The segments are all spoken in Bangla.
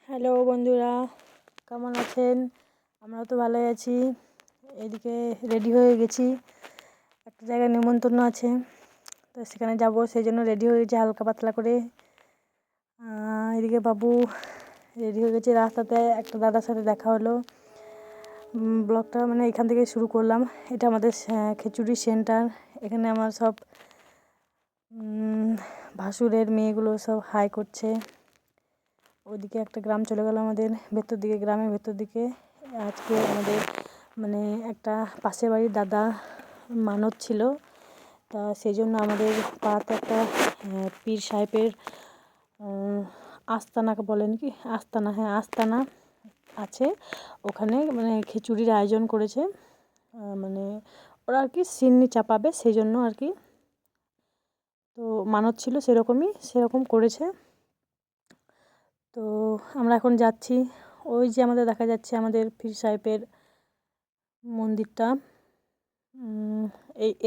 হ্যালো বন্ধুরা, কেমন আছেন? আমরাও তো ভালোই আছি। এদিকে রেডি হয়ে গেছি, একটা জায়গায় নিমন্ত্রণ আছে, তো সেখানে যাব, সেই জন্য রেডি হয়ে গেছি হালকা পাতলা করে। এদিকে বাবু রেডি হয়ে গেছে। রাস্তাতে একটা দাদার সাথে দেখা হলো। ব্লগটা মানে এখান থেকে শুরু করলাম। এটা আমাদের খিচুড়ি সেন্টার। এখানে আমার সব ভাসুরের মেয়েগুলো সব হাই করছে। ওইদিকে একটা গ্রাম চলে গেল আমাদের ভেতর দিকে, গ্রামের ভেতর দিকে। আজকে আমাদের মানে একটা পাশের বাড়ির দাদা মানত ছিল, তা সেই জন্য আমাদের পাড়াতে একটা পীর সাহেবের আস্তানাকে বলেন কি, আস্তানা, হ্যাঁ আস্তানা আছে। ওখানে মানে খিচুড়ির আয়োজন করেছে। মানে ওরা আর কি সিন্নি চাপাবে, সেই জন্য আর কি। তো মানত ছিল, সেরকম করেছে। তো আমরা এখন যাচ্ছি। ওই যে আমাদের দেখা যাচ্ছে আমাদের পীর সাহেবের মন্দিরটা।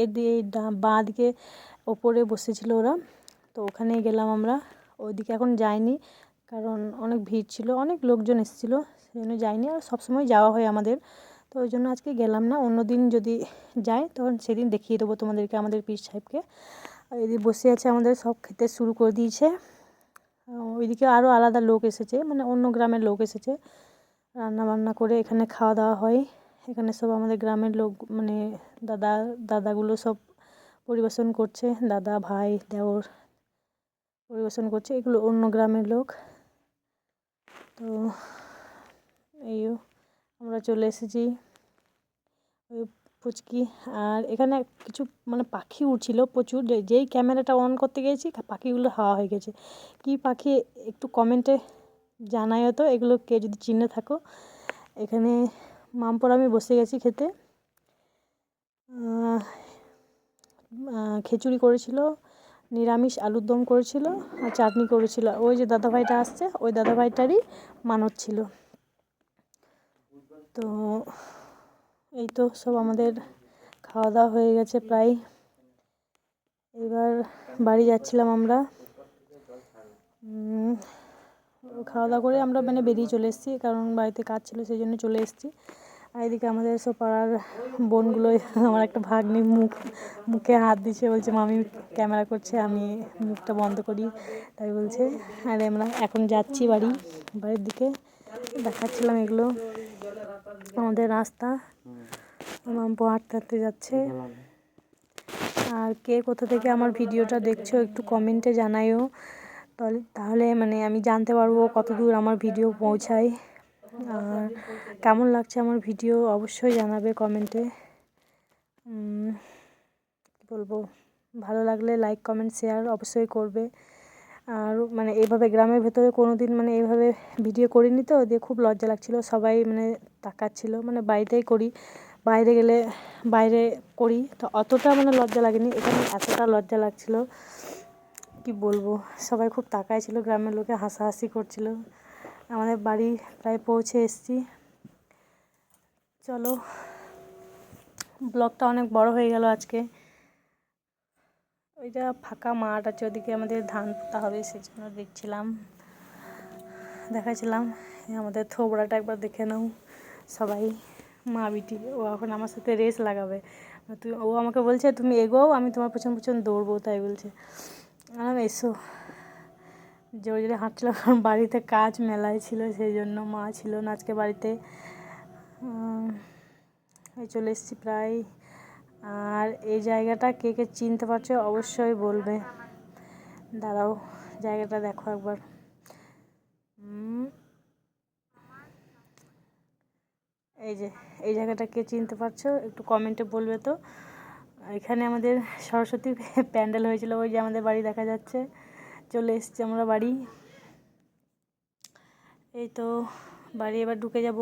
এই বাঁ দিকে ওপরে বসেছিল ওরা, তো ওখানেই গেলাম আমরা। ওইদিকে এখন যাইনি, কারণ অনেক ভিড় ছিল, অনেক লোকজন এসেছিলো, সেই জন্য যাইনি। আর সবসময় যাওয়া হয় আমাদের, তো ওই জন্য আজকে গেলাম না। অন্য দিন যদি যাই তখন সেদিন দেখিয়ে দেবো তোমাদেরকে আমাদের পীর সাহেবকে। আর এদিকে বসে আছে, আমাদের সব খেতে শুরু করে দিয়েছে। ওইদিকে আরও আলাদা লোক এসেছে, মানে অন্য গ্রামের লোক এসেছে, রান্না বান্না করে এখানে খাওয়া দাওয়া হয়। এখানে সব আমাদের গ্রামের লোক, মানে দাদাগুলো সব পরিবেশন করছে, দাদা ভাই দেওর পরিবেশন করছে, এগুলো অন্য গ্রামের লোক। তো এই আমরা চলে এসেছি ওই পুচকি। আর এখানে কিছু মানে পাখি উঠছিল প্রচুর, যেই ক্যামেরাটা অন করতে গিয়েছি পাখিগুলো হাওয়া হয়ে গেছে। কি পাখি একটু কমেন্টে জানাইও তো, এগুলো কে যদি চিনে থাকো। এখানে মামপর আমি বসে গেছি খেতে। খিচুড়ি করেছিল, নিরামিষ আলুর দম করেছিল, আর চাটনি করেছিল। ওই যে দাদাভাইটা আসছে, ওই দাদাভাইটারই মানত ছিল। তো এই তো সব আমাদের খাওয়া দাওয়া হয়ে গেছে প্রায়। এবার বাড়ি যাচ্ছিলাম আমরা। খাওয়া দাওয়া করে আমরা মানে বেরিয়ে চলে এসেছি, কারণ বাড়িতে কাজ ছিল, সেই জন্য চলে এসেছি। আর এদিকে আমাদের সব পাড়ার বোনগুলো, আমার একটা ভাগ্নি মুখে হাত দিচ্ছে, বলছে মামি ক্যামেরা করছে, আমি মুখটা বন্ধ করি, তাই বলছে। আর আমরা এখন যাচ্ছি বাড়ির দিকে। দেখাচ্ছিলাম এগুলো আমাদের রাস্তা। মাম্পু হাঁটতে হাঁটতে যাচ্ছে। আর কে কোথা থেকে আমার ভিডিওটা দেখছো একটু কমেন্টে জানাইও, তাহলে মানে আমি জানতে পারবো কত দূর আমার ভিডিও পৌঁছায়। আর কেমন লাগছে আমার ভিডিও অবশ্যই জানাবে কমেন্টে। কী বলবো, ভালো লাগলে লাইক কমেন্ট শেয়ার অবশ্যই করবে। আর মানে এইভাবে গ্রামের ভেতরে কোনো দিন মানে এইভাবে ভিডিও করিনি, তো দিয়ে খুব লজ্জা লাগছিলো, সবাই মানে তাকাচ্ছিল। মানে বাড়িতেই করি, বাইরে গেলে বাইরে করি, তো অতটা মানে লজ্জা লাগেনি, এখানে এতটা লজ্জা লাগছিলো কি বলবো। সবাই খুব তাকায় ছিল, গ্রামের লোকে হাসাহাসি করছিল। আমাদের বাড়ি প্রায় পৌঁছে এসেছি। চলো, ব্লগটা অনেক বড় হয়ে গেল আজকে। ওইটা ফাঁকা মাঠ আছে, ওদিকে আমাদের ধান পোতা হবে, সেই জন্য দেখাচ্ছিলাম। আমাদের থোবড়াটা একবার দেখে নাও সবাই, মা বিটি। ও এখন আমার সাথে রেস লাগাবে। ও আমাকে বলছে তুমি এগোও, আমি তোমার পেছন পেছন দৌড়বো, তাই বলছে। এসো, জোরে জোরে হাঁটছিল, কারণ বাড়িতে কাজ মেলায় ছিল, সেই জন্য মা ছিল না আজকে বাড়িতে। চলে এসেছি প্রায়। আর এই জায়গাটা কে কে চিনতে পারছো অবশ্যই বলবে। দাঁড়াও, জায়গাটা দেখো একবার। এই জায়গাটা কে চিনতে পারছো একটু কমেন্টে বলবে তো। এখানে আমাদের সরস্বতী প্যান্ডেল হয়েছিল, ওই যে আমাদের বাড়ি দেখা যাচ্ছে। চলে এসেছি আমরা বাড়ি। এই তো বাড়ি, এবার ঢুকে যাব।